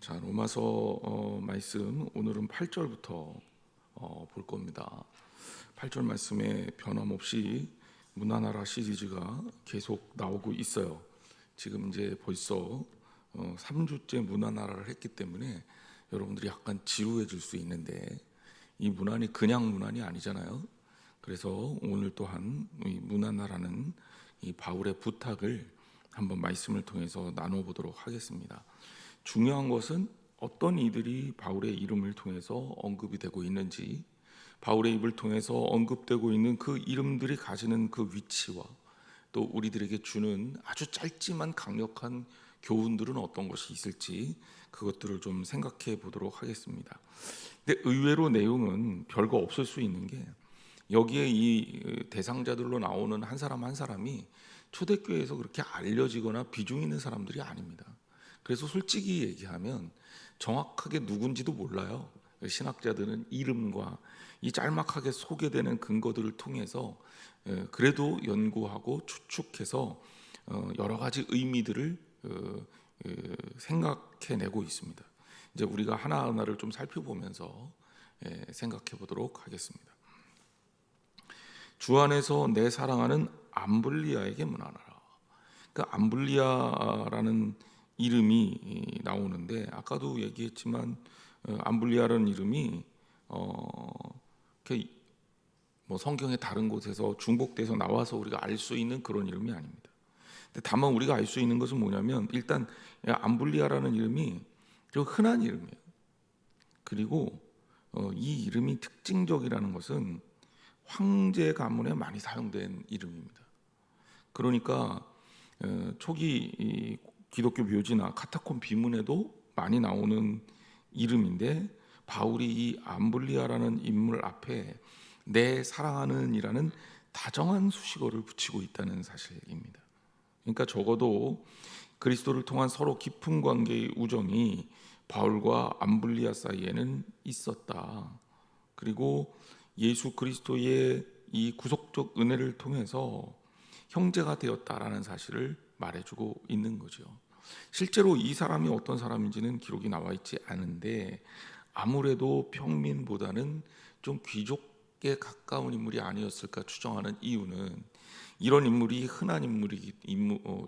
자, 로마서 말씀 오늘은 8절부터 볼 겁니다. 8절 말씀에 변함없이 문화나라 시리즈가 계속 나오고 있어요. 지금 이제 벌써 3주째 문화나라를 했기 때문에 여러분들이 약간 지루해질 수 있는데, 이 문안이 그냥 문안이 아니잖아요. 그래서 오늘 또한 이 문화나라는 이 바울의 부탁을 한번 말씀을 통해서 나눠보도록 하겠습니다. 중요한 것은 어떤 이들이 바울의 이름을 통해서 언급이 되고 있는지, 바울의 입을 통해서 언급되고 있는 그 이름들이 가지는 그 위치와 또 우리들에게 주는 아주 짧지만 강력한 교훈들은 어떤 것이 있을지, 그것들을 좀 생각해 보도록 하겠습니다. 근데 의외로 내용은 별거 없을 수 있는 게, 여기에 이 대상자들로 나오는 한 사람 한 사람이 초대교회에서 그렇게 알려지거나 비중 있는 사람들이 아닙니다. 그래서 솔직히 얘기하면 정확하게 누군지도 몰라요. 신학자들은 이름과 이 짤막하게 소개되는 근거들을 통해서 그래도 연구하고 추측해서 여러 가지 의미들을 생각해내고 있습니다. 이제 우리가 하나하나를 좀 살펴보면서 생각해 보도록 하겠습니다. 주 안에서 내 사랑하는 암블리아에게 문안하라. 그 암블리아라는 이름이 나오는데, 아까도 얘기했지만 암블리아라는 이름이 뭐 성경의 다른 곳에서 중복돼서 나와서 우리가 알 수 있는 그런 이름이 아닙니다. 근데 다만 우리가 알 수 있는 것은 뭐냐면, 일단 암블리아라는 이름이 좀 흔한 이름이에요. 그리고 이 이름이 특징적이라는 것은 황제 가문에 많이 사용된 이름입니다. 그러니까 초기 이 기독교 묘지나 카타콤 비문에도 많이 나오는 이름인데, 바울이 이 암블리아라는 인물 앞에 내 사랑하는 이라는 다정한 수식어를 붙이고 있다는 사실입니다. 그러니까 적어도 그리스도를 통한 서로 깊은 관계의 우정이 바울과 암블리아 사이에는 있었다. 그리고 예수 그리스도의 이 구속적 은혜를 통해서 형제가 되었다라는 사실을 말해주고 있는 거죠. 실제로 이 사람이 어떤 사람인지는 기록이 나와 있지 않은데, 아무래도 평민보다는 좀 귀족에 가까운 인물이 아니었을까 추정하는 이유는, 이런 인물이 흔한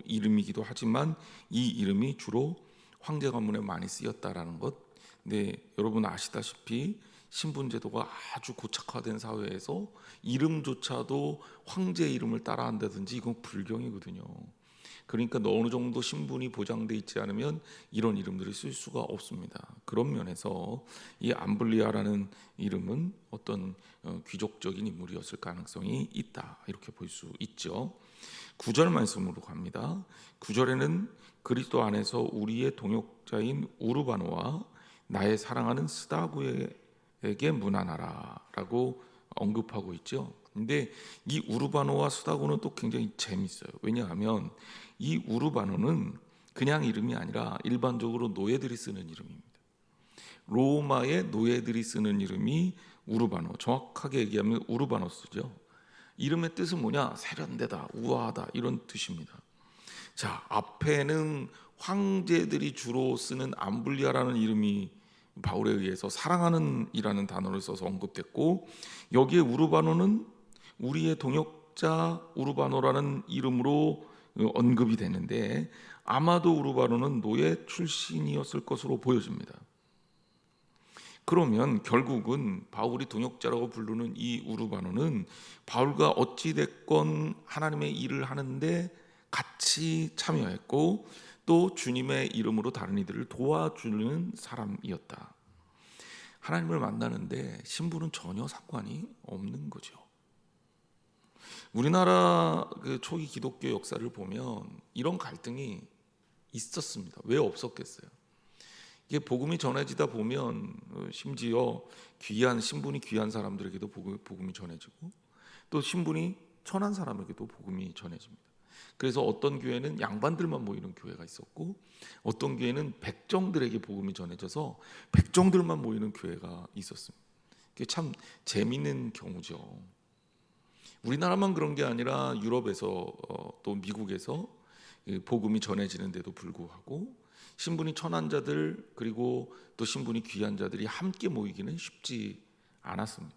이름이기도 하지만 이 이름이 주로 황제 가문에 많이 쓰였다라는 것. 근데 여러분 아시다시피 신분제도가 아주 고착화된 사회에서 이름조차도 황제 이름을 따라한다든지, 이건 불경이거든요. 그러니까 어느 정도 신분이 보장돼 있지 않으면 이런 이름들을 쓸 수가 없습니다. 그런 면에서 이 암블리아라는 이름은 어떤 귀족적인 인물이었을 가능성이 있다, 이렇게 볼 수 있죠. 9절 말씀으로 갑니다. 9절에는 그리스도 안에서 우리의 동역자인 우르바노와 나의 사랑하는 스다고에게 문안하라라고 언급하고 있죠. 근데 이 우르바노와 스다고는 또 굉장히 재밌어요. 왜냐하면 이 우르바노는 그냥 이름이 아니라 일반적으로 노예들이 쓰는 이름입니다. 로마의 노예들이 쓰는 이름이 우르바노, 정확하게 얘기하면 우르바노스죠. 이름의 뜻은 뭐냐? 세련되다, 우아하다, 이런 뜻입니다. 자, 앞에는 황제들이 주로 쓰는 암블리아라는 이름이 바울에 의해서 사랑하는 이라는 단어를 써서 언급됐고, 여기에 우르바노는 우리의 동역자 우르바노라는 이름으로 언급이 되는데, 아마도 우르바노는 노예 출신이었을 것으로 보여집니다. 그러면 결국은 바울이 동역자라고 부르는 이 우르바노는 바울과 어찌됐건 하나님의 일을 하는데 같이 참여했고, 또 주님의 이름으로 다른 이들을 도와주는 사람이었다. 하나님을 만나는데 신분은 전혀 상관이 없는 거죠. 우리나라 그 초기 기독교 역사를 보면 이런 갈등이 있었습니다. 왜 없었겠어요? 이게 복음이 전해지다 보면 심지어 신분이 귀한 사람들에게도 복음이 전해지고, 또 신분이 천한 사람에게도 복음이 전해집니다. 그래서 어떤 교회는 양반들만 모이는 교회가 있었고, 어떤 교회는 백정들에게 복음이 전해져서 백정들만 모이는 교회가 있었습니다. 그게 참 재미있는 경우죠. 우리나라만 그런 게 아니라 유럽에서 또 미국에서 복음이 전해지는데도 불구하고 신분이 천한 자들 그리고 또 신분이 귀한 자들이 함께 모이기는 쉽지 않았습니다.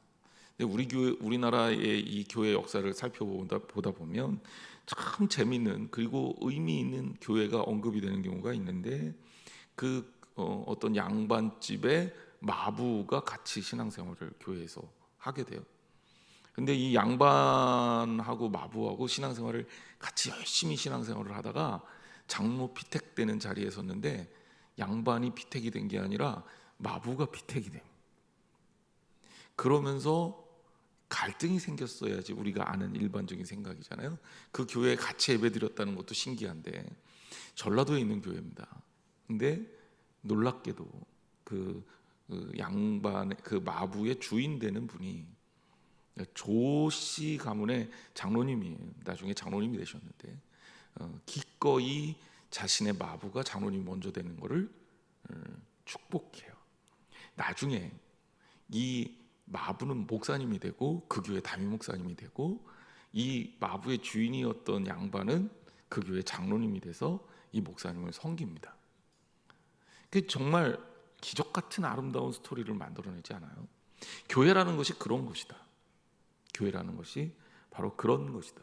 근데 우리나라의 이 교회 역사를 살펴보다 보면 참 재미있는 그리고 의미 있는 교회가 언급이 되는 경우가 있는데 어떤 양반집의 마부가 같이 신앙생활을 교회에서 하게 돼요. 근데 이 양반하고 마부하고 신앙생활을 같이 열심히 신앙생활을 하다가 장로 피택되는 자리에 섰는데 양반이 피택이 된 게 아니라 마부가 피택이 돼요. 그러면서 갈등이 생겼어야지 우리가 아는 일반적인 생각이잖아요. 그 교회에 같이 예배드렸다는 것도 신기한데 전라도에 있는 교회입니다. 근데 놀랍게도 양반의 마부의 주인 되는 분이 조씨 가문의 장로님이에요. 나중에 장로님이 되셨는데 기꺼이 자신의 마부가 장로님 먼저 되는 것을 축복해요. 나중에 이 마부는 목사님이 되고 그 교회 담임 목사님이 되고 이 마부의 주인이었던 양반은 그 교회 장로님이 돼서 이 목사님을 섬깁니다. 그 정말 기적 같은 아름다운 스토리를 만들어내지 않아요? 교회라는 것이 그런 것이다. 교회라는 것이 바로 그런 것이다.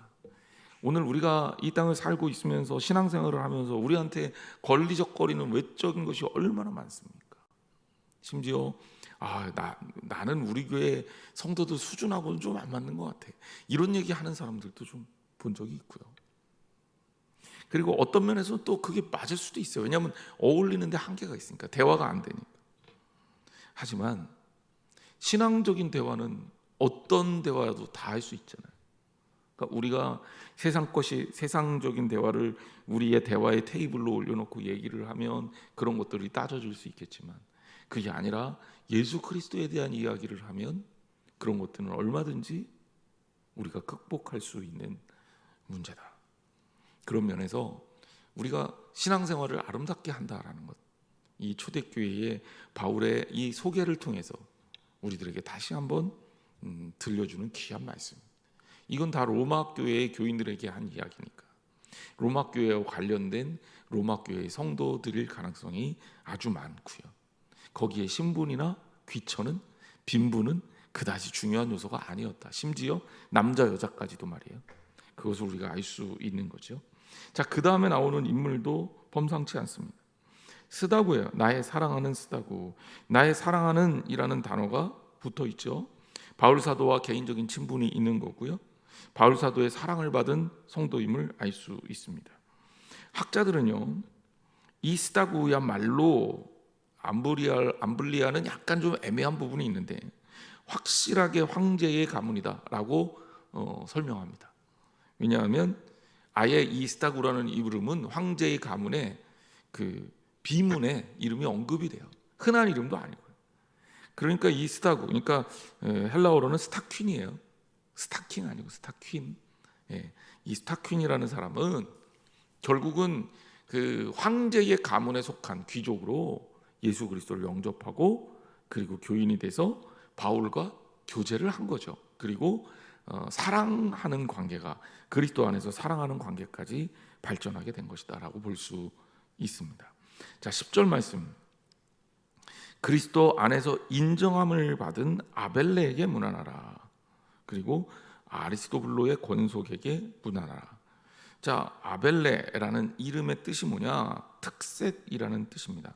오늘 우리가 이 땅을 살고 있으면서 신앙생활을 하면서 우리한테 걸리적거리는 외적인 것이 얼마나 많습니까? 심지어 나는 우리 교회 성도들 수준하고는 좀 안 맞는 것 같아. 이런 얘기 하는 사람들도 좀 본 적이 있고요. 그리고 어떤 면에서 또 그게 맞을 수도 있어요. 왜냐하면 어울리는데 한계가 있으니까 대화가 안 되니까. 하지만 신앙적인 대화는 어떤 대화도 다 할 수 있잖아요. 그러니까 우리가 세상적인 대화를 우리의 대화의 테이블로 올려놓고 얘기를 하면 그런 것들이 따져줄 수 있겠지만 그게 아니라 예수 그리스도에 대한 이야기를 하면 그런 것들은 얼마든지 우리가 극복할 수 있는 문제다. 그런 면에서 우리가 신앙생활을 아름답게 한다라는 것, 이 초대교회의 바울의 이 소개를 통해서 우리들에게 다시 한번 들려주는 귀한 말씀. 이건 다 로마 교회의 교인들에게 한 이야기니까 로마 교회와 관련된 로마 교회의 성도들일 가능성이 아주 많고요. 거기에 신분이나 귀천은 빈부는 그다지 중요한 요소가 아니었다. 심지어 남자 여자까지도 말이에요. 그것을 우리가 알 수 있는 거죠. 자, 그 다음에 나오는 인물도 범상치 않습니다. 스다구예요. 나의 사랑하는 스다구. 나의 사랑하는 이라는 단어가 붙어 있죠. 바울 사도와 개인적인 친분이 있는 거고요. 바울 사도의 사랑을 받은 성도임을 알 수 있습니다. 학자들은요, 이 스다구야말로 암블리아는 약간 좀 애매한 부분이 있는데 확실하게 황제의 가문이다라고 설명합니다. 왜냐하면 아예 이 스다구라는 이름은 황제의 가문의 그 비문에 이름이 언급이 돼요. 흔한 이름도 아니고요. 그러니까 이 스다구, 그러니까 헬라어로는 스타퀸이에요. 스타킹 아니고 스타퀸. 이 스타퀸이라는 사람은 결국은 그 황제의 가문에 속한 귀족으로 예수 그리스도를 영접하고 그리고 교인이 돼서 바울과 교제를 한 거죠. 그리고 사랑하는 관계가 그리스도 안에서 사랑하는 관계까지 발전하게 된 것이다라고 볼 수 있습니다. 자, 10절 말씀. 그리스도 안에서 인정함을 받은 아벨레에게 문안하라. 그리고 아리스도블로의 권속에게 문안하라. 자, 아벨레라는 이름의 뜻이 뭐냐? 특색이라는 뜻입니다.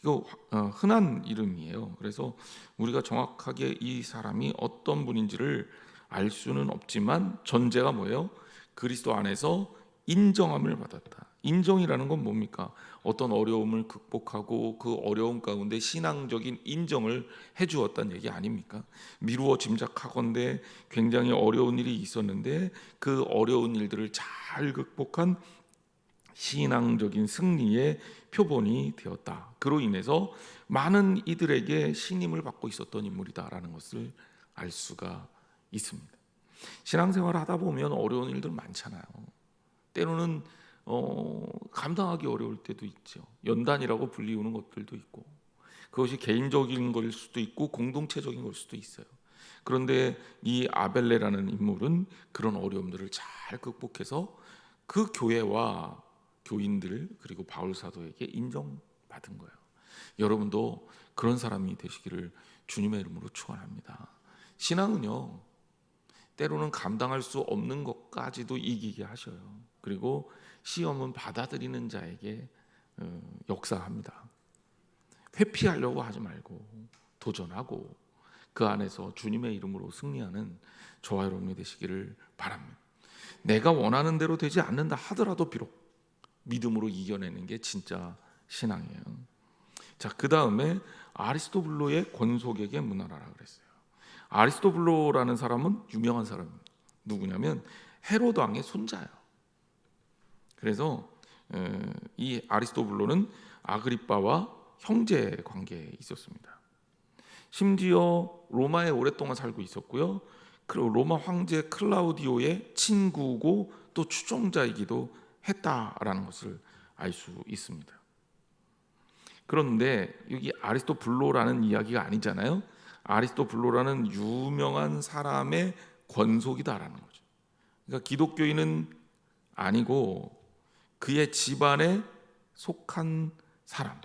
이거 흔한 이름이에요. 그래서 우리가 정확하게 이 사람이 어떤 분인지를 알 수는 없지만 전제가 뭐예요? 그리스도 안에서 인정함을 받았다. 인정이라는 건 뭡니까? 어떤 어려움을 극복하고 그 어려움 가운데 신앙적인 인정을 해주었다는 얘기 아닙니까? 미루어 짐작하건대 굉장히 어려운 일이 있었는데 그 어려운 일들을 잘 극복한 신앙적인 승리의 표본이 되었다. 그로 인해서 많은 이들에게 신임을 받고 있었던 인물이다라는 것을 알 수가 있습니다. 신앙생활을 하다 보면 어려운 일들 많잖아요. 때로는 감당하기 어려울 때도 있죠. 연단이라고 불리우는 것들도 있고 그것이 개인적인 걸 수도 있고 공동체적인 걸 수도 있어요. 그런데 이 아벨레라는 인물은 그런 어려움들을 잘 극복해서 그 교회와 교인들 그리고 바울 사도에게 받은 거예요. 여러분도 그런 사람이 되시기를 주님의 이름으로 축원합니다. 신앙은요, 때로는 감당할 수 없는 것까지도 이기게 하셔요. 그리고 시험은 받아들이는 자에게 역사합니다. 회피하려고 하지 말고 도전하고 그 안에서 주님의 이름으로 승리하는 저와 여러분이 되시기를 바랍니다. 내가 원하는 대로 되지 않는다 하더라도 비록 믿음으로 이겨내는 게 진짜 신앙이에요. 자, 그 다음에 아리스토블로의 권속에게 문하라라 그랬어요. 아리스토블로라는 사람은 유명한 사람입니다. 누구냐면 헤로드 왕의 손자예요. 그래서 이 아리스토블로는 아그리빠와 형제 관계에 있었습니다. 심지어 로마에 오랫동안 살고 있었고요. 그리고 로마 황제 클라우디오의 친구고 또 추종자이기도 했다라는 것을 알 수 있습니다. 그런데 여기 아리스토블로라는 이야기가 아니잖아요. 아리스토블로라는 유명한 사람의 권속이다라는 거죠. 그러니까 기독교인은 아니고 그의 집안에 속한 사람,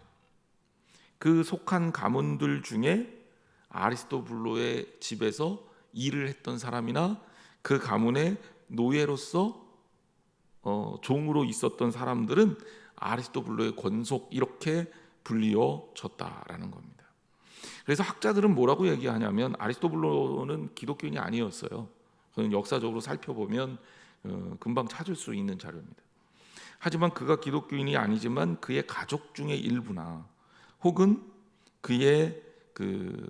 그 속한 가문들 중에 아리스토블로의 집에서 일을 했던 사람이나 그 가문의 노예로서 종으로 있었던 사람들은 아리스토블로의 권속 이렇게 불리어졌다라는 겁니다. 그래서 학자들은 뭐라고 얘기하냐면 아리스토블로는 기독교인이 아니었어요. 그건 역사적으로 살펴보면 금방 찾을 수 있는 자료입니다. 하지만 그가 기독교인이 아니지만 그의 가족 중의 일부나 혹은 그의 그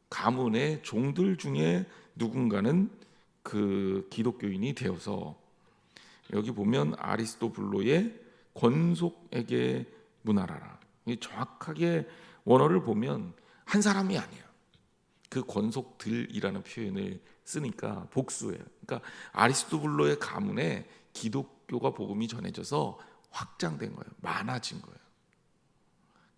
가문의 종들 중에 누군가는 그 기독교인이 되어서 여기 보면 아리스토블로의 권속에게 문하라라. 정확하게 원어를 보면 한 사람이 아니에요. 그 권속들이라는 표현을 쓰니까 복수예요. 그러니까 아리스토블로의 가문에 기독교가 복음이 전해져서 확장된 거예요. 많아진 거예요.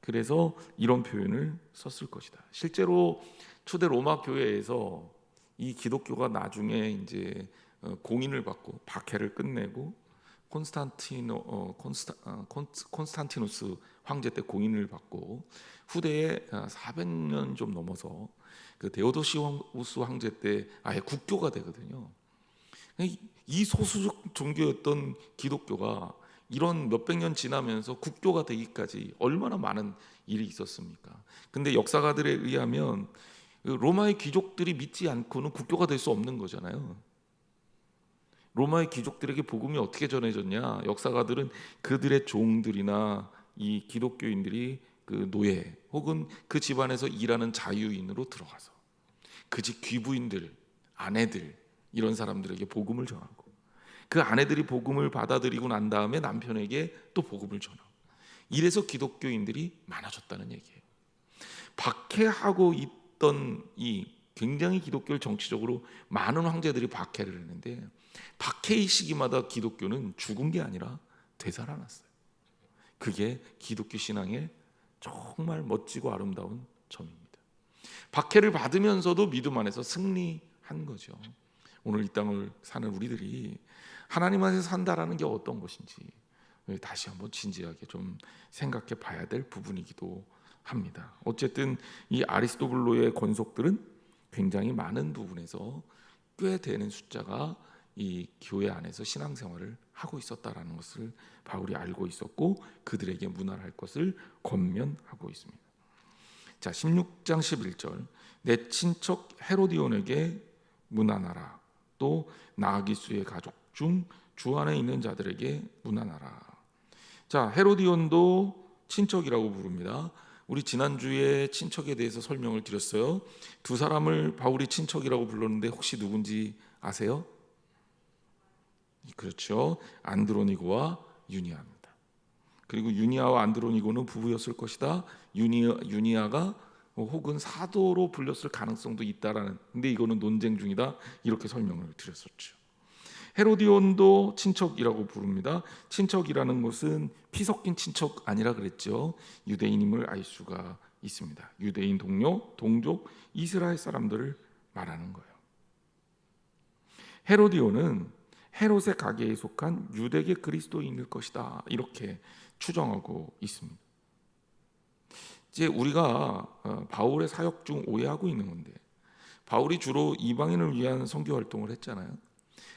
그래서 이런 표현을 썼을 것이다. 실제로 초대 로마 교회에서 이 기독교가 나중에 이제 공인을 받고 박해를 끝내고 콘스탄티누스 황제 때 공인을 받고 후대에 400년 좀 넘어서 그 데오도시우스 황제 때 아예 국교가 되거든요. 이 소수적 종교였던 기독교가 이런 몇백 년 지나면서 국교가 되기까지 얼마나 많은 일이 있었습니까? 근데 역사가들에 의하면 로마의 귀족들이 믿지 않고는 국교가 될 수 없는 거잖아요. 로마의 귀족들에게 복음이 어떻게 전해졌냐? 역사가들은 그들의 종들이나 이 기독교인들이 그 노예 혹은 그 집안에서 일하는 자유인으로 들어가서 그 집 귀부인들, 아내들 이런 사람들에게 복음을 전하고 그 아내들이 복음을 받아들이고 난 다음에 남편에게 또 복음을 전하고 이래서 기독교인들이 많아졌다는 얘기예요. 박해하고 있던 이 굉장히 기독교를 정치적으로 많은 황제들이 박해를 했는데 박해의 시기마다 기독교는 죽은 게 아니라 되살아났어요. 그게 기독교 신앙의 정말 멋지고 아름다운 점입니다. 박해를 받으면서도 믿음 안에서 승리한 거죠. 오늘 이 땅을 사는 우리들이 하나님 안에서 산다라는 게 어떤 것인지 다시 한번 진지하게 좀 생각해 봐야 될 부분이기도 합니다. 어쨌든 이 아리스토블로의 권속들은 굉장히 많은 부분에서 꽤 되는 숫자가 이 교회 안에서 신앙생활을 하고 있었다라는 것을 바울이 알고 있었고 그들에게 문화할 것을 권면하고 있습니다. 자, 16장 11절 내 친척 헤로디온에게 문안하라. 또 나아기수의 가족 중 주 안에 있는 자들에게 문안하라. 자, 헤로디온도 친척이라고 부릅니다. 우리 지난주에 친척에 대해서 설명을 드렸어요. 두 사람을 바울이 친척이라고 불렀는데 혹시 누군지 아세요? 그렇죠. 안드로니고와 유니아입니다. 그리고 유니아와 안드로니고는 부부였을 것이다. 유니아가 혹은 사도로 불렸을 가능성도 있다라는. 근데 이거는 논쟁 중이다. 이렇게 설명을 드렸었죠. 헤로디온도 친척이라고 부릅니다. 친척이라는 것은 피 섞인 친척 아니라 그랬죠. 유대인임을 알 수가 있습니다. 유대인 동료, 동족, 이스라엘 사람들을 말하는 거예요. 헤로디온은 헤롯의 가계에 속한 유대계 그리스도인일 것이다. 이렇게 추정하고 있습니다. 이제 우리가 바울의 사역 중 오해하고 있는 건데, 바울이 주로 이방인을 위한 선교 활동을 했잖아요.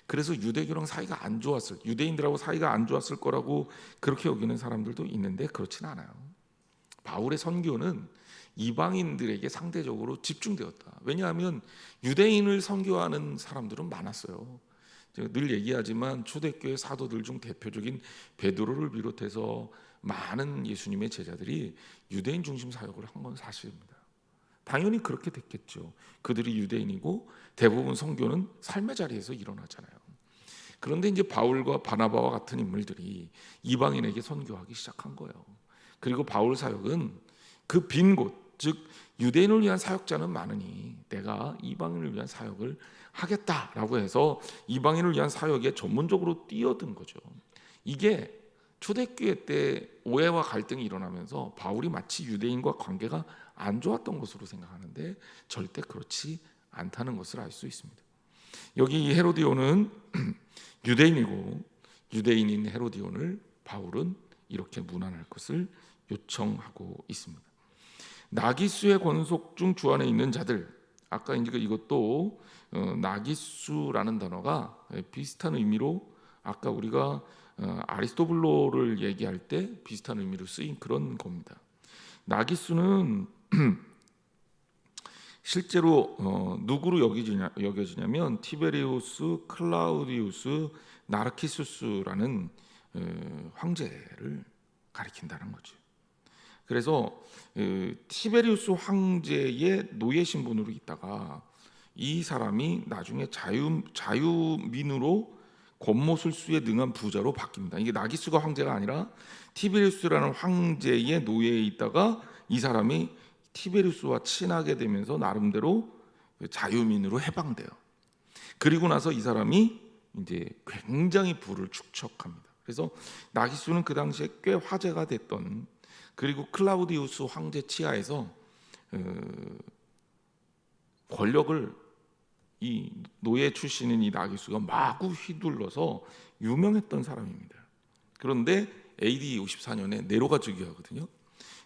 그래서 유대교랑 사이가 안 좋았을, 유대인들하고 사이가 안 좋았을 거라고 그렇게 여기는 사람들도 있는데 그렇진 않아요. 바울의 선교는 이방인들에게 상대적으로 집중되었다. 왜냐하면 유대인을 선교하는 사람들은 많았어요. 제가 늘 얘기하지만 초대교회 사도들 중 대표적인 베드로를 비롯해서 많은 예수님의 제자들이 유대인 중심 사역을 한 건 사실입니다. 당연히 그렇게 됐겠죠. 그들이 유대인이고 대부분 선교는 삶의 자리에서 일어나잖아요. 그런데 이제 바울과 바나바와 같은 인물들이 이방인에게 선교하기 시작한 거예요. 그리고 바울 사역은 그 빈 곳, 즉 유대인을 위한 사역자는 많으니 내가 이방인을 위한 사역을 하겠다라고 해서 이방인을 위한 사역에 전문적으로 뛰어든 거죠. 이게 초대교회 때 오해와 갈등이 일어나면서 바울이 마치 유대인과 관계가 안 좋았던 것으로 생각하는데 절대 그렇지 않다는 것을 알 수 있습니다. 여기 이 헤로디온은 유대인이고 유대인인 헤로디온을 바울은 이렇게 문안할 것을 요청하고 있습니다. 나기수의 권속 중 주 안에 있는 자들, 아까 이제 이것도 나기수라는 단어가 비슷한 의미로 아까 우리가 아리스토블로를 얘기할 때 비슷한 의미로 쓰인 그런 겁니다. 나기수는 실제로 누구로 여겨지냐면 티베리우스, 클라우디우스, 나르키수스라는 황제를 가리킨다는 거죠. 그래서 티베리우스 황제의 노예 신분으로 있다가 이 사람이 나중에 자유민으로 권모술수에 능한 부자로 바뀝니다. 이게 나기수가 황제가 아니라 티베리우스라는 황제의 노예에 있다가 이 사람이 티베리우스와 친하게 되면서 나름대로 자유민으로 해방돼요. 그리고 나서 이 사람이 이제 굉장히 부를 축적합니다. 그래서 나기수는 그 당시에 꽤 화제가 됐던, 그리고 클라우디우스 황제 치하에서 권력을 이 노예 출신인 이 나기수가 마구 휘둘러서 유명했던 사람입니다. 그런데 AD 54년에 네로가 즉위하거든요.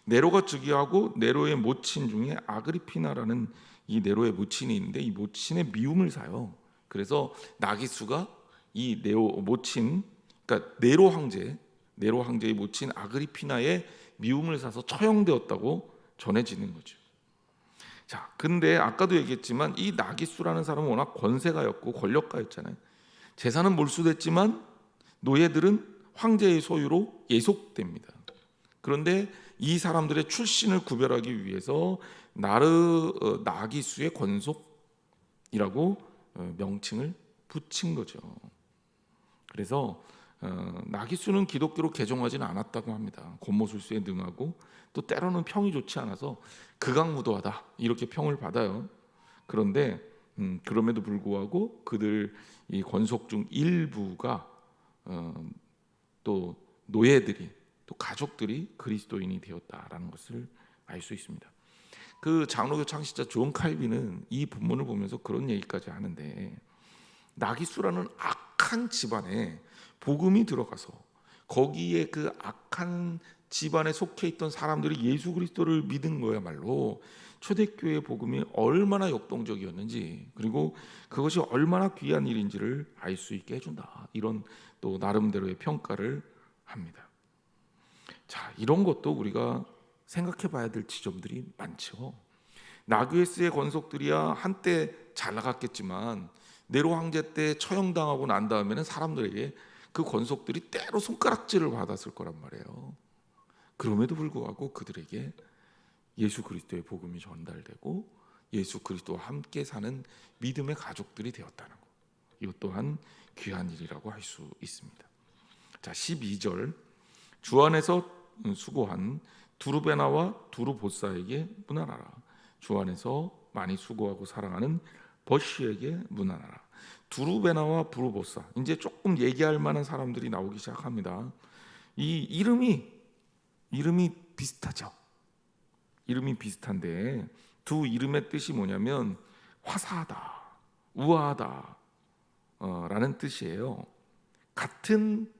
네로가 즉위하고 네로의 모친 중에 아그리피나라는 이 네로의 모친이 있는데 이 모친의 미움을 사요. 그래서 나기수가 이 네로 모친, 그러니까 네로 황제의 모친 아그리피나의 미움을 사서 처형되었다고 전해지는 거죠. 자, 근데 아까도 얘기했지만 이 나기수라는 사람은 워낙 권세가였고 권력가였잖아요. 재산은 몰수됐지만 노예들은 황제의 소유로 예속됩니다. 그런데 이 사람들의 출신을 구별하기 위해서 나기수의 권속이라고 명칭을 붙인 거죠. 그래서 나기수는 기독교로 개종하지는 않았다고 합니다. 권모술수에 능하고 또 때로는 평이 좋지 않아서 극악무도하다 이렇게 평을 받아요. 그런데 그럼에도 불구하고 그들 이 권속 중 일부가 또 노예들이 또 가족들이 그리스도인이 되었다라는 것을 알 수 있습니다. 그 장로교 창시자 존 칼빈은 이 본문을 보면서 그런 얘기까지 하는데, 나기수라는 악한 집안에 복음이 들어가서 거기에 그 악한 집안에 속해 있던 사람들이 예수 그리스도를 믿은 거야말로 초대교회의 복음이 얼마나 역동적이었는지, 그리고 그것이 얼마나 귀한 일인지를 알 수 있게 해준다, 이런 또 나름대로의 평가를 합니다. 자, 이런 것도 우리가 생각해 봐야 될 지점들이 많죠. 나귀스의 권속들이야 한때 잘 나갔겠지만 네로 황제 때 처형당하고 난 다음에는 사람들에게 그 권속들이 때로 손가락질을 받았을 거란 말이에요. 그럼에도 불구하고 그들에게 예수 그리스도의 복음이 전달되고 예수 그리스도와 함께 사는 믿음의 가족들이 되었다는 것, 이것 또한 귀한 일이라고 할 수 있습니다. 자, 12절, 주 안에서 수고한 두루베나와 두루보사에게 문안하라. 주 안에서 많이 수고하고 사랑하는 버시에게 문안하라. 두루베나와 두루보사, 이제 조금 얘기할 만한 사람들이 나오기 시작합니다. 이 이름이 비슷하죠. 이름이 비슷한데 두 이름의 뜻이 뭐냐면 화사하다, 우아하다 라는 뜻이에요. 같은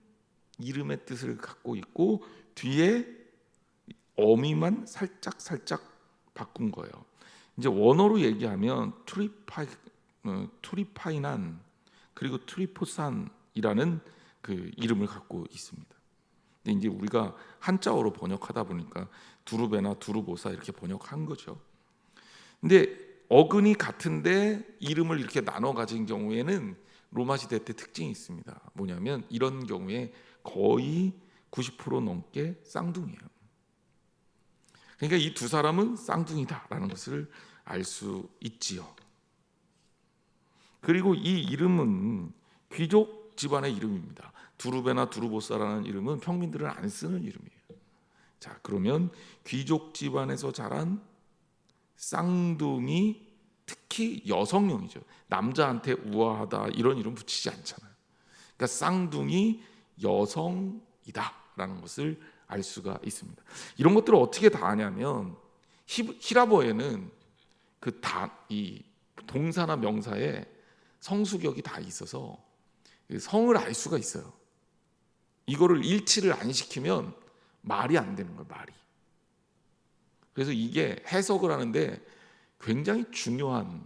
이름의 뜻을 갖고 있고 뒤에 어미만 살짝 바꾼 거예요. 이제 원어로 얘기하면 투리파이난 그리고 트리포산이라는 그 이름을 갖고 있습니다. 근데 이제 우리가 한자어로 번역하다 보니까 두루베나 두루보사 이렇게 번역한 거죠. 근데 어근이 같은데 이름을 이렇게 나눠 가진 경우에는 로마 시대 때 특징이 있습니다. 뭐냐면 이런 경우에 거의 90% 넘게 쌍둥이에요. 그러니까 이 두 사람은 쌍둥이다라는 것을 알 수 있지요. 그리고 이 이름은 귀족 집안의 이름입니다. 두루베나 두루보사라는 이름은 평민들은 안 쓰는 이름이에요. 자, 그러면 귀족 집안에서 자란 쌍둥이, 특히 여성용이죠. 남자한테 우아하다 이런 이름 붙이지 않잖아요. 그러니까 쌍둥이 여성이다라는 것을 알 수가 있습니다. 이런 것들을 어떻게 다 아냐면 히라보에는 이 동사나 명사에 성수격이 다 있어서 성을 알 수가 있어요. 이거를 일치를 안 시키면 말이 안 되는 거예요. 말이. 그래서 이게 해석을 하는데 굉장히 중요한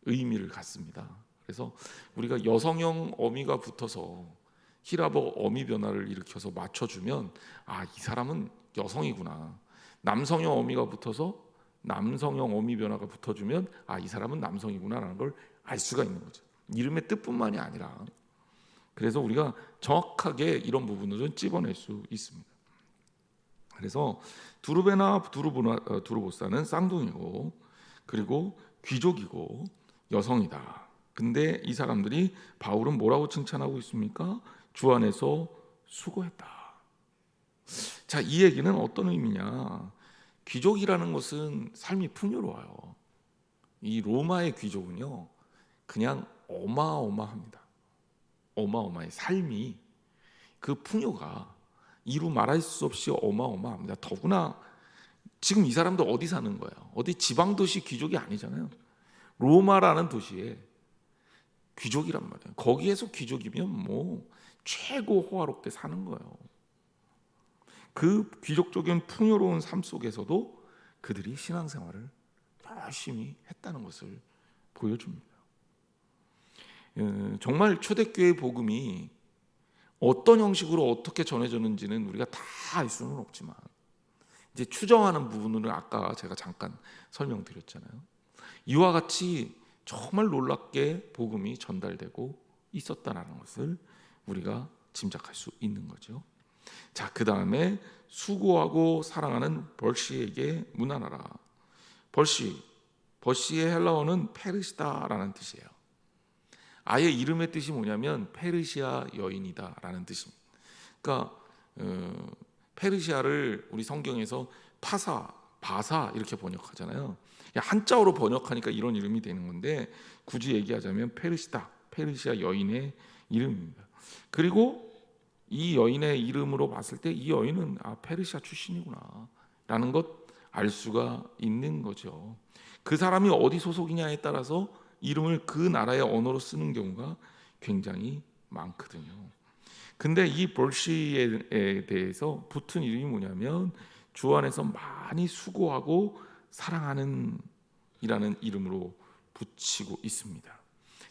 의미를 갖습니다. 그래서 우리가 여성형 어미가 붙어서 히라보 어미 변화를 일으켜서 맞춰주면 이 사람은 여성이구나. 남성형 어미가 붙어서 남성형 어미 변화가 붙어주면 이 사람은 남성이구나라는 걸 알 수가 있는 거죠. 이름의 뜻뿐만이 아니라 그래서 우리가 정확하게 이런 부분들은 찝어낼 수 있습니다. 그래서 두루베나 두루보사는 쌍둥이고 그리고 귀족이고 여성이다. 근데 이 사람들이 바울은 뭐라고 칭찬하고 있습니까? 주 안에서 수고했다. 자, 이 얘기는 어떤 의미냐? 귀족이라는 것은 삶이 풍요로워요. 이 로마의 귀족은요, 그냥 어마어마합니다. 어마어마해. 삶이 그 풍요가 이루 말할 수 없이 어마어마합니다. 더구나 지금 이 사람들 어디 사는 거예요? 어디 지방 도시 귀족이 아니잖아요. 로마라는 도시에 귀족이란 말이에요. 거기에서 귀족이면 뭐 최고 호화롭게 사는 거예요. 그 귀족적인 풍요로운 삶 속에서도 그들이 신앙생활을 열심히 했다는 것을 보여줍니다. 정말 초대교회 복음이 어떤 형식으로 어떻게 전해졌는지는 우리가 다 알 수는 없지만 이제 추정하는 부분을 아까 제가 잠깐 설명드렸잖아요. 이와 같이 정말 놀랍게 복음이 전달되고 있었다는 것을 우리가 짐작할 수 있는 거죠. 자, 그 다음에 수고하고 사랑하는 벌시에게 문안하라. 벌시의 헬라어는 페르시다라는 뜻이에요. 아예 이름의 뜻이 뭐냐면 페르시아 여인이다라는 뜻입니다. 그러니까 페르시아를 우리 성경에서 바사 이렇게 번역하잖아요. 한자어로 번역하니까 이런 이름이 되는 건데 굳이 얘기하자면 페르시아 여인의 이름입니다. 그리고 이 여인의 이름으로 봤을 때 이 여인은 페르시아 출신이구나 라는 것 알 수가 있는 거죠. 그 사람이 어디 소속이냐에 따라서 이름을 그 나라의 언어로 쓰는 경우가 굉장히 많거든요. 근데 이 볼시에 대해서 붙은 이름이 뭐냐면 주 안에서 많이 수고하고 사랑하는 이라는 이름으로 붙이고 있습니다.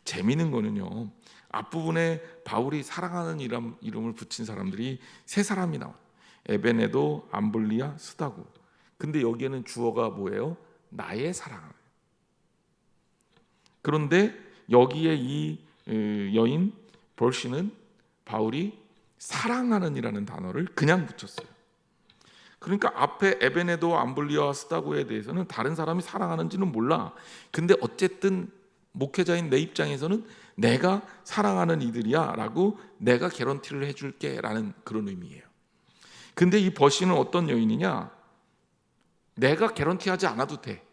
재미있는 거는요, 앞부분에 바울이 사랑하는 이름을 붙인 사람들이 세 사람이 나와요. 에베네도, 암블리아, 스다고. 근데 여기에는 주어가 뭐예요? 나의 사랑. 그런데 여기에 이 여인 볼시는 바울이 사랑하는 이라는 단어를 그냥 붙였어요. 그러니까 앞에 에베네도, 암블리아와 스다고에 대해서는 다른 사람이 사랑하는지는 몰라. 근데 어쨌든 목회자인 내 입장에서는 내가 사랑하는 이들이야 라고 내가 개런티를 해줄게 라는 그런 의미예요. 근데 이 버시는 어떤 여인이냐? 내가 개런티하지 않아도 돼.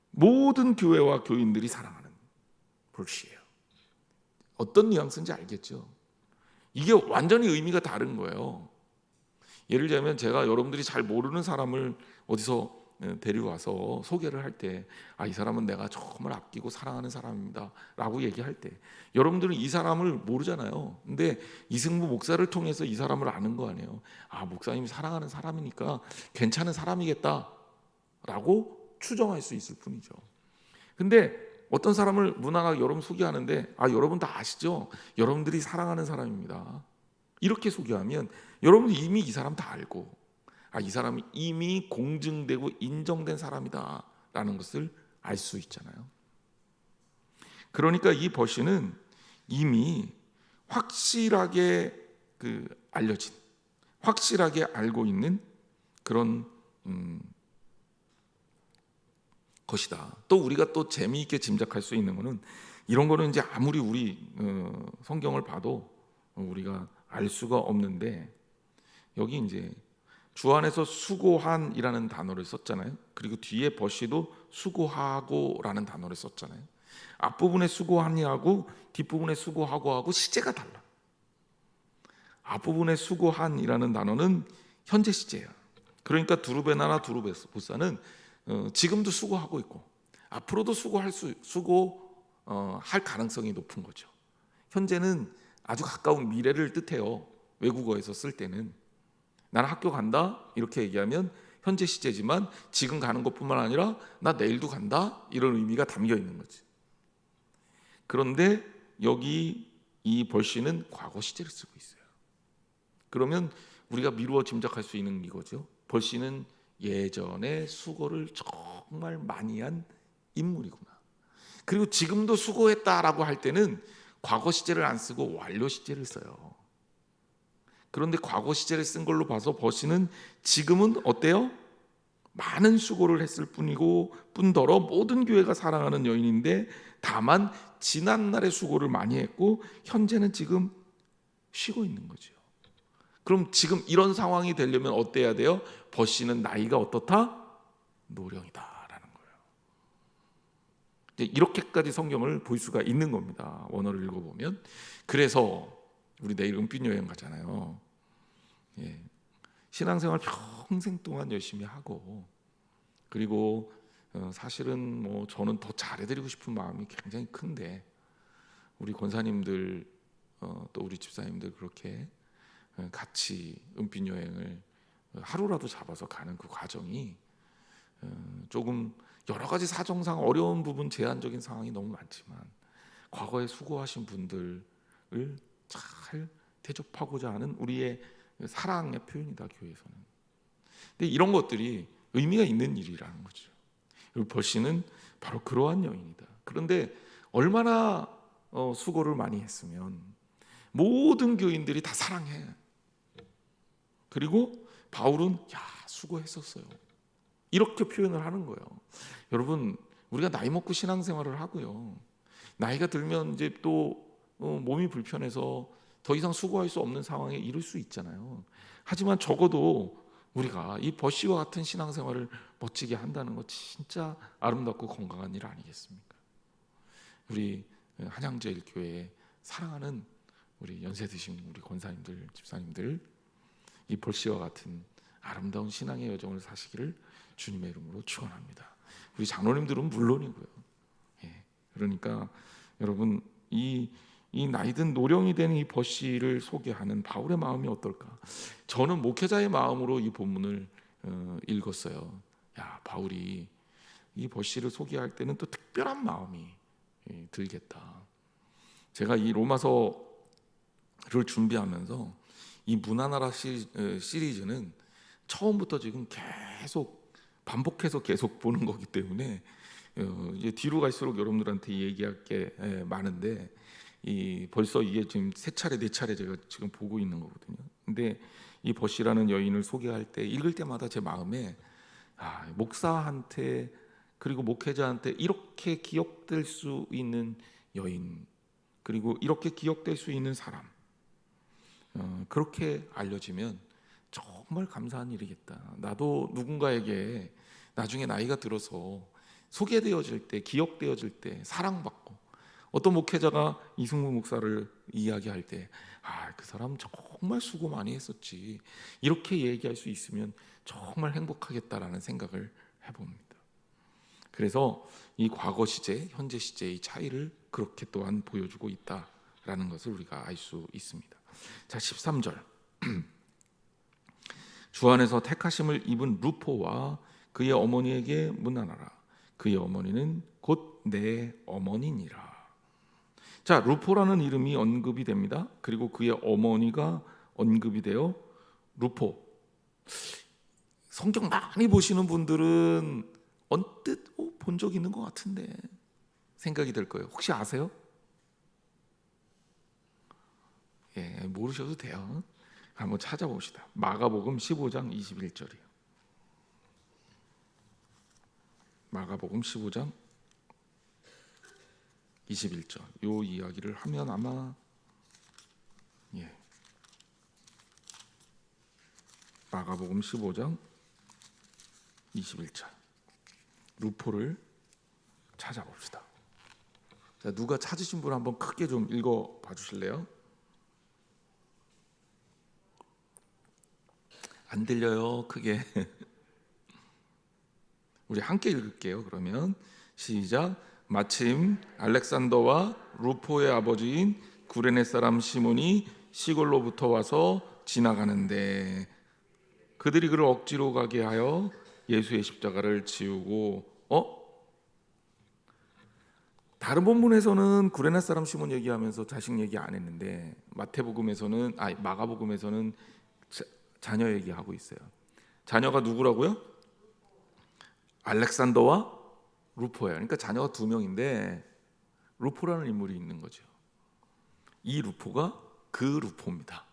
모든 교회와 교인들이 사랑하는 볼시예요. 어떤 뉘앙스인지 알겠죠? 이게 완전히 의미가 다른 거예요. 예를 들면 제가 여러분들이 잘 모르는 사람을 어디서 데려와서 소개를 할 때, 이 사람은 내가 정말 아끼고 사랑하는 사람입니다 라고 얘기할 때, 여러분들은 이 사람을 모르잖아요. 근데 이승무 목사를 통해서 이 사람을 아는 거 아니에요. 목사님이 사랑하는 사람이니까 괜찮은 사람이겠다 라고 추정할 수 있을 뿐이죠. 근데 어떤 사람을 무난하게 여러분 소개하는데, 여러분 다 아시죠? 여러분들이 사랑하는 사람입니다 이렇게 소개하면 여러분이 이미 이 사람 다 알고, 이 사람이 이미 공증되고 인정된 사람이다 라는 것을 알 수 있잖아요. 그러니까 이 버시는 이미 확실하게 알려진, 확실하게 알고 있는 그런 것이다. 또 우리가 또 재미있게 짐작할 수 있는 것은, 이런 거는 이제 아무리 우리 성경을 봐도 우리가 알 수가 없는데, 여기 이제 주 안에서 수고한이라는 단어를 썼잖아요. 그리고 뒤에 버시도 수고하고라는 단어를 썼잖아요. 앞부분에 수고한이하고 뒷부분에 수고하고하고 시제가 달라. 앞부분에 수고한이라는 단어는 현재 시제야. 그러니까 두루베나나 두루베사는 지금도 수고하고 있고 앞으로도 수고할 가능성이 높은 거죠. 현재는 아주 가까운 미래를 뜻해요. 외국어에서 쓸 때는 나는 학교 간다 이렇게 얘기하면 현재 시제지만 지금 가는 것뿐만 아니라 나 내일도 간다 이런 의미가 담겨 있는 거지. 그런데 여기 이 벌시는 과거 시제를 쓰고 있어요. 그러면 우리가 미루어 짐작할 수 있는 이거죠. 벌시는 예전에 수고를 정말 많이 한 인물이구나. 그리고 지금도 수고했다라고 할 때는 과거 시제를 안 쓰고 완료 시제를 써요. 그런데 과거 시제를 쓴 걸로 봐서 버시는 지금은 어때요? 많은 수고를 했을 뿐더러 모든 교회가 사랑하는 여인인데, 다만 지난날의 수고를 많이 했고 현재는 지금 쉬고 있는 거죠. 그럼 지금 이런 상황이 되려면 어때야 돼요? 버시는 나이가 어떻다? 노령이다라는 거예요. 이렇게까지 성경을 볼 수가 있는 겁니다. 원어를 읽어보면. 그래서 우리 내일 은빛 여행 가잖아요. 신앙생활 평생 동안 열심히 하고, 그리고 사실은 뭐 저는 더 잘해드리고 싶은 마음이 굉장히 큰데, 우리 권사님들 또 우리 집사님들 그렇게 같이 은빛 여행을 하루라도 잡아서 가는 그 과정이 조금 여러 가지 사정상 어려운 부분, 제한적인 상황이 너무 많지만 과거에 수고하신 분들을 잘 대접하고자 하는 우리의 사랑의 표현이다, 교회에서는. 근데 이런 것들이 의미가 있는 일이라는 거죠. 그리고 벌시는 바로 그러한 여인이다. 그런데 얼마나 수고를 많이 했으면 모든 교인들이 다 사랑해. 그리고 바울은 수고했었어요 이렇게 표현을 하는 거예요. 여러분, 우리가 나이 먹고 신앙생활을 하고요, 나이가 들면 이제 또 몸이 불편해서 더 이상 수고할 수 없는 상황에 이를 수 있잖아요. 하지만 적어도 우리가 이 버시와 같은 신앙생활을 멋지게 한다는 거 진짜 아름답고 건강한 일 아니겠습니까? 우리 한양제일교회 사랑하는 우리 연세 드신 우리 권사님들, 집사님들, 이 벌시와 같은 아름다운 신앙의 여정을 사시기를 주님의 이름으로 축원합니다. 우리 장로님들은 물론이고요. 그러니까 여러분, 이 나이든 노령이 된 이 버시를 소개하는 바울의 마음이 어떨까? 저는 목회자의 마음으로 이 본문을 읽었어요. 바울이 이 버시를 소개할 때는 또 특별한 마음이 들겠다. 제가 이 로마서를 준비하면서 이 문하나라 시리즈는 처음부터 지금 계속 반복해서 계속 보는 거기 때문에 이제 뒤로 갈수록 여러분들한테 얘기할 게 많은데, 벌써 이게 지금 세 차례 네 차례 제가 지금 보고 있는 거거든요. 근데 이 버시라는 여인을 소개할 때, 읽을 때마다 제 마음에 목사한테 그리고 목회자한테 이렇게 기억될 수 있는 여인, 그리고 이렇게 기억될 수 있는 사람, 그렇게 알려지면 정말 감사한 일이겠다. 나도 누군가에게 나중에 나이가 들어서 소개되어질 때, 기억되어질 때 사랑받고, 어떤 목회자가 이승무 목사를 이야기할 때 그 사람 정말 수고 많이 했었지, 이렇게 얘기할 수 있으면 정말 행복하겠다라는 생각을 해봅니다. 그래서 이 과거 시제, 현재 시제의 차이를 그렇게 또한 보여주고 있다라는 것을 우리가 알 수 있습니다. 자, 13절. 주 안에서 택하심을 입은 루포와 그의 어머니에게 문안하라. 그의 어머니는 곧 내 어머니니라. 자, 루포라는 이름이 언급이 됩니다. 그리고 그의 어머니가 언급이 되어 루포. 성경 많이 보시는 분들은 언뜻 본 적 있는 것 같은데 생각이 들 거예요. 혹시 아세요? 예, 모르셔도 돼요. 한번 찾아봅시다. 마가복음 15장 21절이에요. 마가복음 15장 21절. 요 이야기를 하면 아마 마가복음 15장 21절. 루포를 찾아봅시다. 자, 누가 찾으신 분 한번 크게 좀 읽어 봐 주실래요? 안 들려요, 크게. 우리 함께 읽을게요. 그러면 시작. 마침 알렉산더와 루포의 아버지인 구레네 사람 시몬이 시골로부터 와서 지나가는데 그들이 그를 억지로 가게 하여 예수의 십자가를 지우고 다른 본문에서는 구레네 사람 시몬 얘기하면서 자식 얘기 안 했는데 마가복음에서는 자녀 얘기하고 있어요. 자녀가 누구라고요? 알렉산더와 루포예요. 그러니까 자녀가 두 명인데 루포라는 인물이 있는 거죠. 이 루포가 그 루포입니다.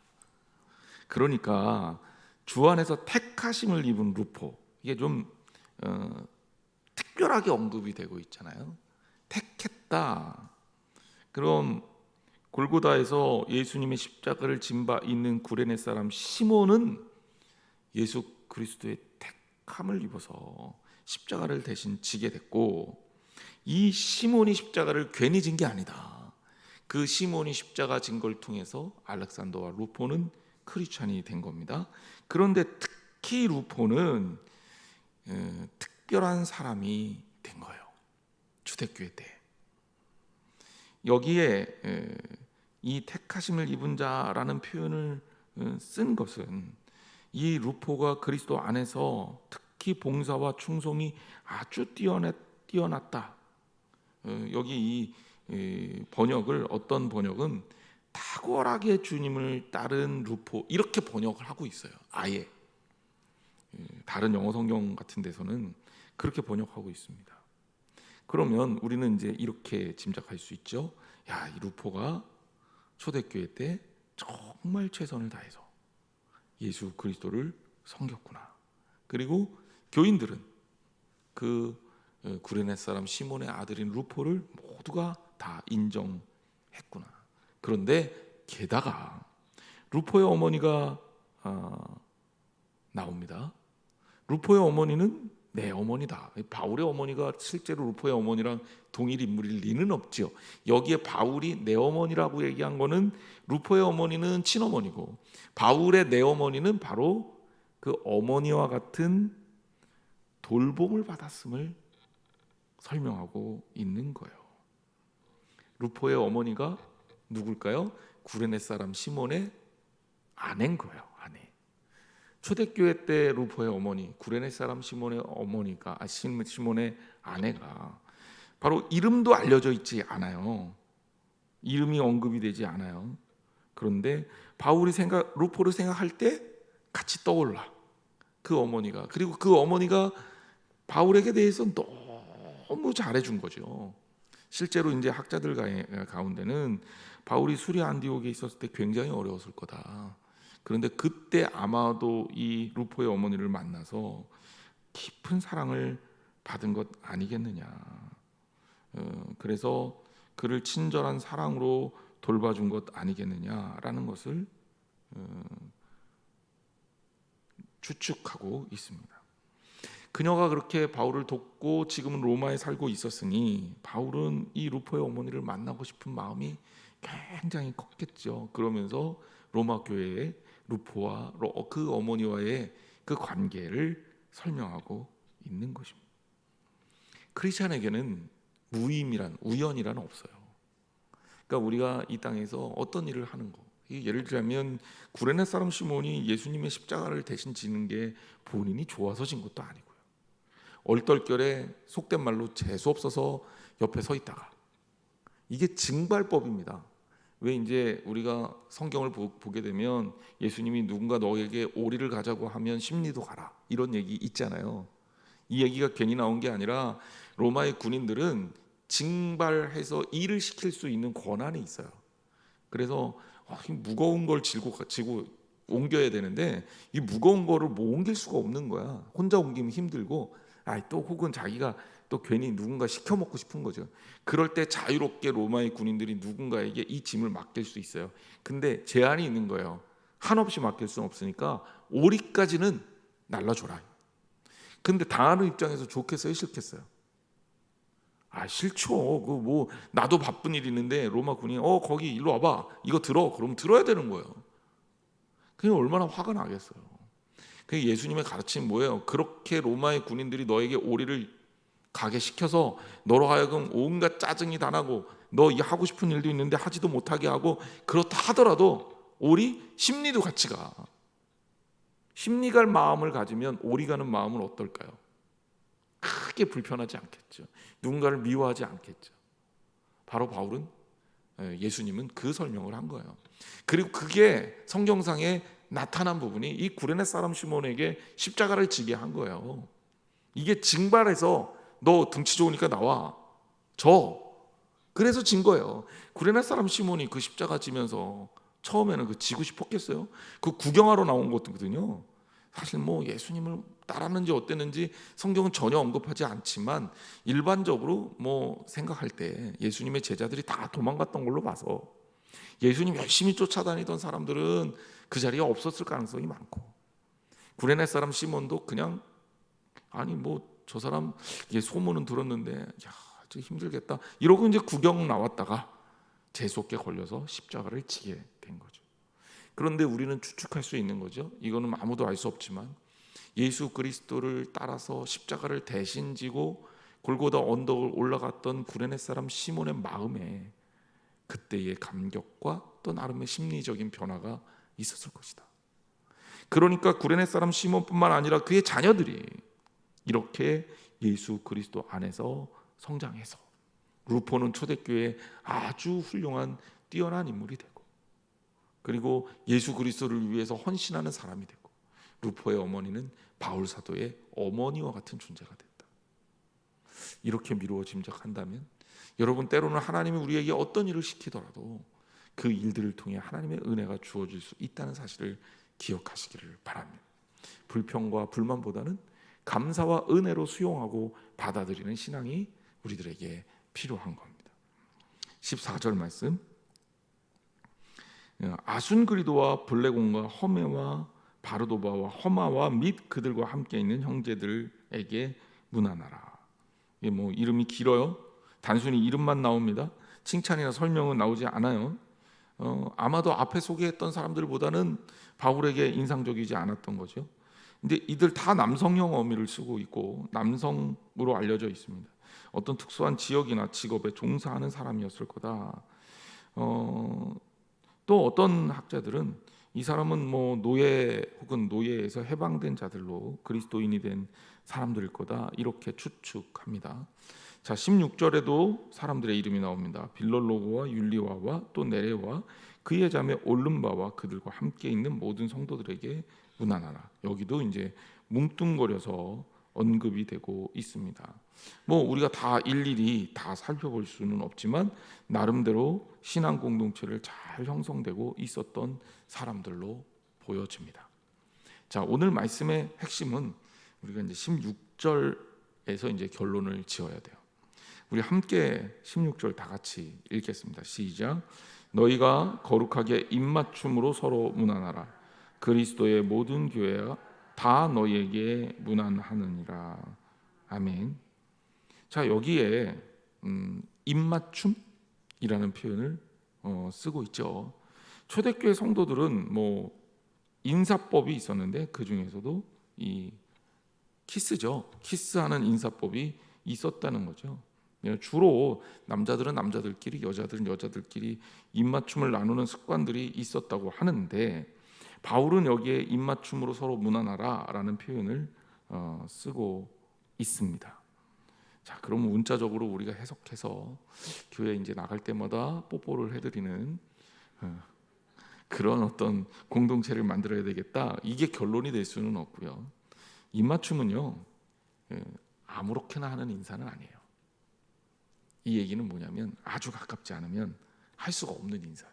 그러니까 주 안에서 택하심을 입은 루포, 이게 좀 특별하게 언급이 되고 있잖아요. 택했다. 그럼 골고다에서 예수님의 십자가를 진 바 있는 구레네 사람 시몬은 예수 그리스도의 택함을 입어서 십자가를 대신 지게 됐고, 이 시몬이 십자가를 괜히 진 게 아니다. 그 시몬이 십자가 진 걸 통해서 알렉산더와 루포는 크리스찬이 된 겁니다. 그런데 특히 루포는 특별한 사람이 된 거예요. 초대교회 때. 여기에 이 택하심을 입은 자라는 표현을 쓴 것은 이 루포가 그리스도 안에서 특히 봉사와 충성이 아주 뛰어났다. 여기 이 번역을 어떤 번역은 탁월하게 주님을 따른 루포 이렇게 번역을 하고 있어요. 아예 다른 영어 성경 같은 데서는 그렇게 번역하고 있습니다. 그러면 우리는 이제 이렇게 짐작할 수 있죠. 야, 이 루포가 초대교회 때 정말 최선을 다해서 예수 그리스도를 섬겼구나. 그리고 교인들은 그 구레네 사람 시몬의 아들인 루포를 모두가 다 인정했구나. 그런데 게다가 루포의 어머니가 나옵니다. 루포의 어머니는 내 어머니다. 바울의 어머니가 실제로 루포의 어머니랑 동일 인물일 리는 없죠. 여기에 바울이 내 어머니라고 얘기한 거는 루포의 어머니는 친어머니고 바울의 내 어머니는 바로 그 어머니와 같은 돌봄을 받았음을 설명하고 있는 거예요. 루포의 어머니가 누굴까요? 구레네 사람 시몬의 아내인 거예요. 아내. 초대교회 때 루포의 어머니, 구레네 사람 시몬의 어머니가 시몬의 아내가 바로 이름도 알려져 있지 않아요. 이름이 언급이 되지 않아요. 그런데 바울이 루포를 생각할 때 같이 떠올라. 그 어머니가. 그리고 그 어머니가 바울에게 대해서 너무 잘해준 거죠. 실제로 이제 학자들 가운데는 바울이 수리 안디옥에 있었을 때 굉장히 어려웠을 거다. 그런데 그때 아마도 이 루포의 어머니를 만나서 깊은 사랑을 받은 것 아니겠느냐. 그래서 그를 친절한 사랑으로 돌봐준 것 아니겠느냐라는 것을 추측하고 있습니다. 그녀가 그렇게 바울을 돕고 지금은 로마에 살고 있었으니 바울은 이 루포의 어머니를 만나고 싶은 마음이 굉장히 컸겠죠. 그러면서 로마 교회에 루포와 그 어머니와의 그 관계를 설명하고 있는 것입니다. 크리스찬에게는 우연이란 없어요. 그러니까 우리가 이 땅에서 어떤 일을 하는 거, 예를 들자면 구레네 사람 시몬이 예수님의 십자가를 대신 지는 게 본인이 좋아서 진 것도 아니고요. 얼떨결에 속된 말로 재수 없어서 옆에 서 있다가, 이게 징발법입니다. 왜 이제 우리가 성경을 보게 되면 예수님이 누군가 너에게 오리를 가자고 하면 십리도 가라, 이런 얘기 있잖아요. 이 얘기가 괜히 나온 게 아니라 로마의 군인들은 징발해서 일을 시킬 수 있는 권한이 있어요. 그래서 무거운 걸 지고 옮겨야 되는데 이 무거운 거를 못 옮길 수가 없는 거야. 혼자 옮기면 힘들고, 또 혹은 자기가 또 괜히 누군가 시켜 먹고 싶은 거죠. 그럴 때 자유롭게 로마의 군인들이 누군가에게 이 짐을 맡길 수 있어요. 근데 제한이 있는 거예요. 한없이 맡길 수는 없으니까 오리까지는 날라줘라. 근데 당하는 입장에서 좋겠어요, 싫겠어요? 싫죠. 그 뭐 나도 바쁜 일 있는데 로마 군이 거기 일로 와봐, 이거 들어, 그럼 들어야 되는 거예요. 그게 얼마나 화가 나겠어요. 그 예수님의 가르침이 뭐예요? 그렇게 로마의 군인들이 너에게 오리를 가게 시켜서 너로 하여금 온갖 짜증이 다 나고 너 하고 싶은 일도 있는데 하지도 못하게 하고, 그렇다 하더라도 오리 심리도 같이 가. 심리 갈 마음을 가지면 오리 가는 마음은 어떨까요? 크게 불편하지 않겠죠. 누군가를 미워하지 않겠죠. 바로 바울은, 예수님은 그 설명을 한 거예요. 그리고 그게 성경상에 나타난 부분이 이 구레네 사람 시몬에게 십자가를 지게 한 거예요. 이게 징발해서 너 등치 좋으니까 나와 그래서 진 거예요. 구레네 사람 시몬이 그 십자가 지면서 처음에는 그 지고 싶었겠어요? 그 구경하러 나온 거거든요. 사실 뭐 예수님을 따랐는지 어땠는지 성경은 전혀 언급하지 않지만 일반적으로 뭐 생각할 때 예수님의 제자들이 다 도망갔던 걸로 봐서 예수님 열심히 쫓아다니던 사람들은 그 자리에 없었을 가능성이 많고, 구레네 사람 시몬도 그냥 뭐 저 사람 소문은 들었는데 좀 힘들겠다 이러고 이제 구경 나왔다가 재수없게 걸려서 십자가를 지게 된 거죠. 그런데 우리는 추측할 수 있는 거죠. 이거는 아무도 알 수 없지만 예수 그리스도를 따라서 십자가를 대신 지고 골고다 언덕을 올라갔던 구레네 사람 시몬의 마음에 그때의 감격과 또 나름의 심리적인 변화가 있었을 것이다. 그러니까 구레네 사람 시몬뿐만 아니라 그의 자녀들이 이렇게 예수 그리스도 안에서 성장해서 루포는 초대교회에 아주 훌륭한 뛰어난 인물이 되고, 그리고 예수 그리스도를 위해서 헌신하는 사람이 되고, 루포의 어머니는 바울 사도의 어머니와 같은 존재가 됐다. 이렇게 미루어 짐작한다면 여러분, 때로는 하나님이 우리에게 어떤 일을 시키더라도 그 일들을 통해 하나님의 은혜가 주어질 수 있다는 사실을 기억하시기를 바랍니다. 불평과 불만보다는 감사와 은혜로 수용하고 받아들이는 신앙이 우리들에게 필요한 겁니다. 14절 말씀, 아순그리도와 블레곤과 허메와 바르도바와 허마와 및 그들과 함께 있는 형제들에게 문안하라. 이게 뭐 이름이 길어요. 단순히 이름만 나옵니다. 칭찬이나 설명은 나오지 않아요. 아마도 앞에 소개했던 사람들보다는 바울에게 인상적이지 않았던 거죠. 근데 이들 다 남성형 어미를 쓰고 있고 남성으로 알려져 있습니다. 어떤 특수한 지역이나 직업에 종사하는 사람이었을 거다. 또 어떤 학자들은 이 사람은 뭐 노예 혹은 노예에서 해방된 자들로 그리스도인이 된 사람들일 거다, 이렇게 추측합니다. 자, 16절에도 사람들의 이름이 나옵니다. 빌롤로고와 율리와와 또 네레와 그의 자매 올름바와 그들과 함께 있는 모든 성도들에게 문안하라. 여기도 이제 뭉뚱거려서 언급이 되고 있습니다. 뭐 우리가 다 일일이 다 살펴볼 수는 없지만 나름대로 신앙 공동체를 잘 형성되고 있었던 사람들로 보여집니다. 자, 오늘 말씀의 핵심은 우리가 이제 16절에서 이제 결론을 지어야 돼요. 우리 함께 16절 다 같이 읽겠습니다. 시작. 너희가 거룩하게 입맞춤으로 서로 문안하라. 그리스도의 모든 교회가 다 너희에게 문안하느니라. 아멘. 자, 여기에 입맞춤이라는 표현을 쓰고 있죠. 초대교회 성도들은 뭐 인사법이 있었는데 그 중에서도 이 키스죠. 키스하는 인사법이 있었다는 거죠. 주로 남자들은 남자들끼리, 여자들은 여자들끼리 입맞춤을 나누는 습관들이 있었다고 하는데, 바울은 여기에 입맞춤으로 서로 무난하라라는 표현을 쓰고 있습니다. 자, 그러면 문자적으로 우리가 해석해서 교회 이제 나갈 때마다 뽀뽀를 해드리는 그런 어떤 공동체를 만들어야 되겠다, 이게 결론이 될 수는 없고요. 입맞춤은요, 아무렇게나 하는 인사는 아니에요. 이 얘기는 뭐냐면 아주 가깝지 않으면 할 수가 없는 인사예요.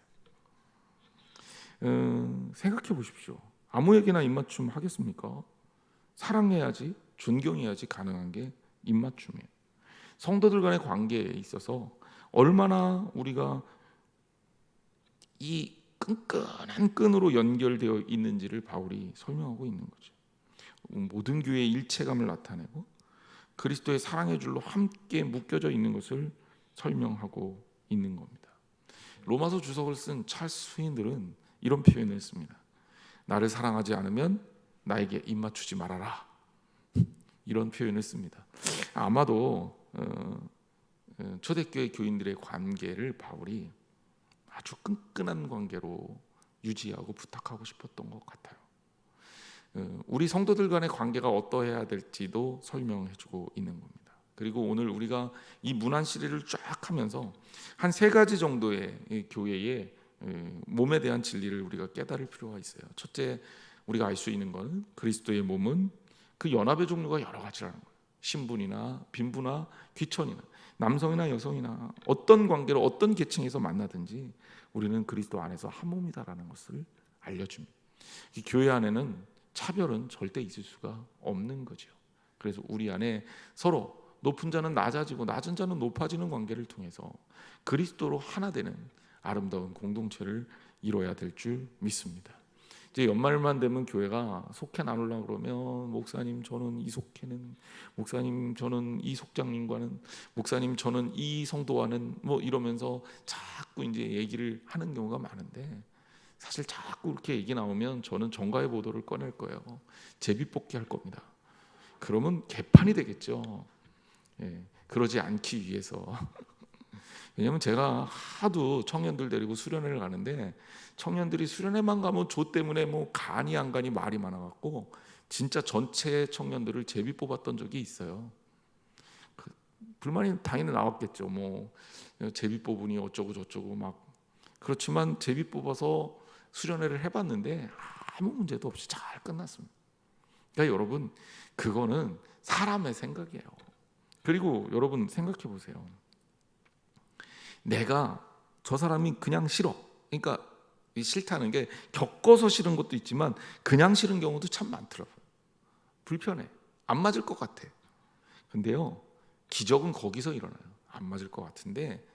생각해 보십시오. 아무에게나 입맞춤 하겠습니까? 사랑해야지, 존경해야지 가능한 게 입맞춤이에요. 성도들 간의 관계에 있어서 얼마나 우리가 이 끈끈한 끈으로 연결되어 있는지를 바울이 설명하고 있는 거죠. 모든 교회의 일체감을 나타내고 그리스도의 사랑의 줄로 함께 묶여져 있는 것을 설명하고 있는 겁니다. 로마서 주석을 쓴 찰스 스윈들은 이런 표현을 했습니다. 나를 사랑하지 않으면 나에게 입맞추지 말아라. 이런 표현을 씁니다. 아마도 초대교회 교인들의 관계를 바울이 아주 끈끈한 관계로 유지하고 부탁하고 싶었던 것 같아요. 우리 성도들 간의 관계가 어떠해야 될지도 설명해주고 있는 겁니다. 그리고 오늘 우리가 이 문안 시리를 쫙 하면서 한 3가지 정도의 교회의 몸에 대한 진리를 우리가 깨달을 필요가 있어요. 첫째, 우리가 알 수 있는 것은 그리스도의 몸은 그 연합의 종류가 여러 가지라는 거예요. 신분이나 빈부나 귀천이나 남성이나 여성이나 어떤 관계로 어떤 계층에서 만나든지 우리는 그리스도 안에서 한 몸이다라는 것을 알려줍니다. 이 교회 안에는 차별은 절대 있을 수가 없는 거죠. 그래서 우리 안에 서로 높은 자는 낮아지고 낮은 자는 높아지는 관계를 통해서 그리스도로 하나 되는 아름다운 공동체를 이뤄야 될 줄 믿습니다. 이제 연말만 되면 교회가 속해 나누려고 그러면 목사님 저는 이 속해는, 목사님 저는 이 속장님과는, 목사님 저는 이 성도와는 뭐 이러면서 자꾸 이제 얘기를 하는 경우가 많은데, 사실 자꾸 이렇게 얘기 나오면 저는 정가의 보도를 꺼낼 거예요. 제비뽑기 할 겁니다. 그러면 개판이 되겠죠. 그러지 않기 위해서. 왜냐하면 제가 하도 청년들 데리고 수련회를 가는데 청년들이 수련회만 가면 저 때문에 뭐 가니 안 가니 말이 많아갖고 진짜 전체 청년들을 제비 뽑았던 적이 있어요. 불만이 당연히 나왔겠죠. 뭐 제비 뽑으니 어쩌고 저쩌고 막. 그렇지만 제비 뽑아서 수련회를 해봤는데 아무 문제도 없이 잘 끝났습니다. 그러니까 여러분, 그거는 사람의 생각이에요. 그리고 여러분 생각해 보세요. 내가 저 사람이 그냥 싫어. 그러니까 이 싫다는 게 겪어서 싫은 것도 있지만 그냥 싫은 경우도 참 많더라고요. 불편해. 안 맞을 것 같아. 근데요, 기적은 거기서 일어나요. 안 맞을 것 같은데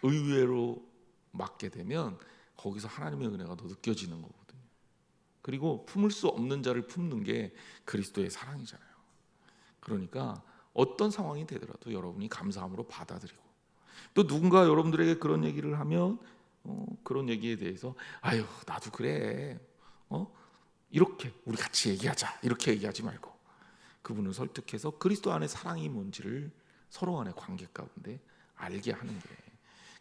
의외로 맞게 되면 거기서 하나님의 은혜가 더 느껴지는 거거든요. 그리고 품을 수 없는 자를 품는 게 그리스도의 사랑이잖아요. 그러니까 어떤 상황이 되더라도 여러분이 감사함으로 받아들이고, 또 누군가 여러분들에게 그런 얘기를 하면 그런 얘기에 대해서 아유 나도 그래, 이렇게 우리 같이 얘기하자, 이렇게 얘기하지 말고 그분을 설득해서 그리스도 안에 사랑이 뭔지를 서로 간의 관계 가운데 알게 하는 게,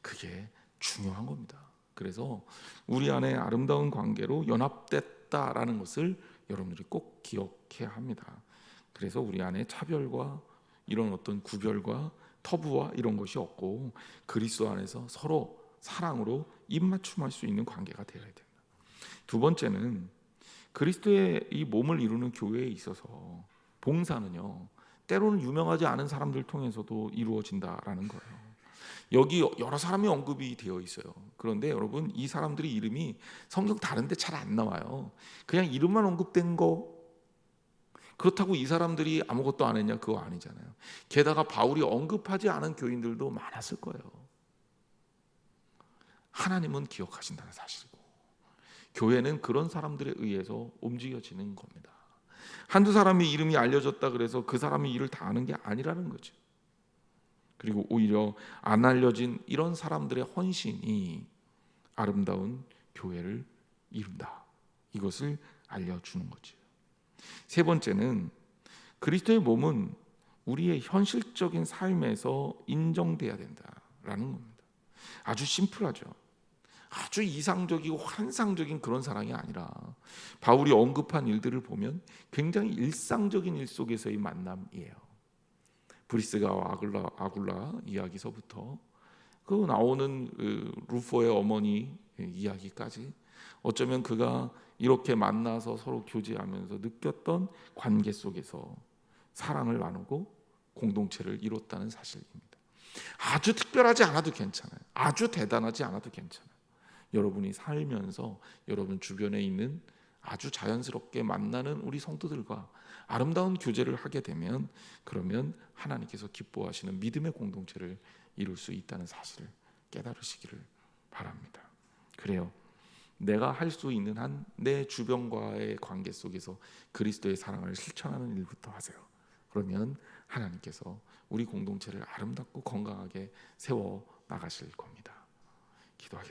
그게 중요한 겁니다. 그래서 우리 안에 아름다운 관계로 연합됐다라는 것을 여러분들이 꼭 기억해야 합니다. 그래서 우리 안에 차별과 이런 어떤 구별과 터부와 이런 것이 없고 그리스도 안에서 서로 사랑으로 입맞춤할 수 있는 관계가 되어야 됩니다. 두 번째는 그리스도의 이 몸을 이루는 교회에 있어서 봉사는요, 때로는 유명하지 않은 사람들 통해서도 이루어진다라는 거예요. 여기 여러 사람이 언급이 되어 있어요. 그런데 여러분, 이 사람들의 이름이 성경 다른 데 잘 안 나와요. 그냥 이름만 언급된 거, 그렇다고 이 사람들이 아무것도 안 했냐? 그거 아니잖아요. 게다가 바울이 언급하지 않은 교인들도 많았을 거예요. 하나님은 기억하신다는 사실이고, 교회는 그런 사람들에 의해서 움직여지는 겁니다. 한두 사람이 이름이 알려졌다 그래서 그 사람이 일을 다 하는 게 아니라는 거죠. 그리고 오히려 안 알려진 이런 사람들의 헌신이 아름다운 교회를 이룬다, 이것을 알려주는 거죠. 세 번째는 그리스도의 몸은 우리의 현실적인 삶에서 인정돼야 된다라는 겁니다. 아주 심플하죠. 아주 이상적이고 환상적인 그런 사랑이 아니라 바울이 언급한 일들을 보면 굉장히 일상적인 일 속에서의 만남이에요. 브리스가와 아굴라 이야기서부터 그 나오는 루포의 어머니 이야기까지 어쩌면 그가 이렇게 만나서 서로 교제하면서 느꼈던 관계 속에서 사랑을 나누고 공동체를 이뤘다는 사실입니다. 아주 특별하지 않아도 괜찮아요. 아주 대단하지 않아도 괜찮아요. 여러분이 살면서 여러분 주변에 있는 아주 자연스럽게 만나는 우리 성도들과 아름다운 교제를 하게 되면 그러면 하나님께서 기뻐하시는 믿음의 공동체를 이룰 수 있다는 사실을 깨달으시기를 바랍니다. 그래요. 내가 할 수 있는 한 내 주변과의 관계 속에서 그리스도의 사랑을 실천하는 일부터 하세요. 그러면 하나님께서 우리 공동체를 아름답고 건강하게 세워 나가실 겁니다. 기도하겠습니다.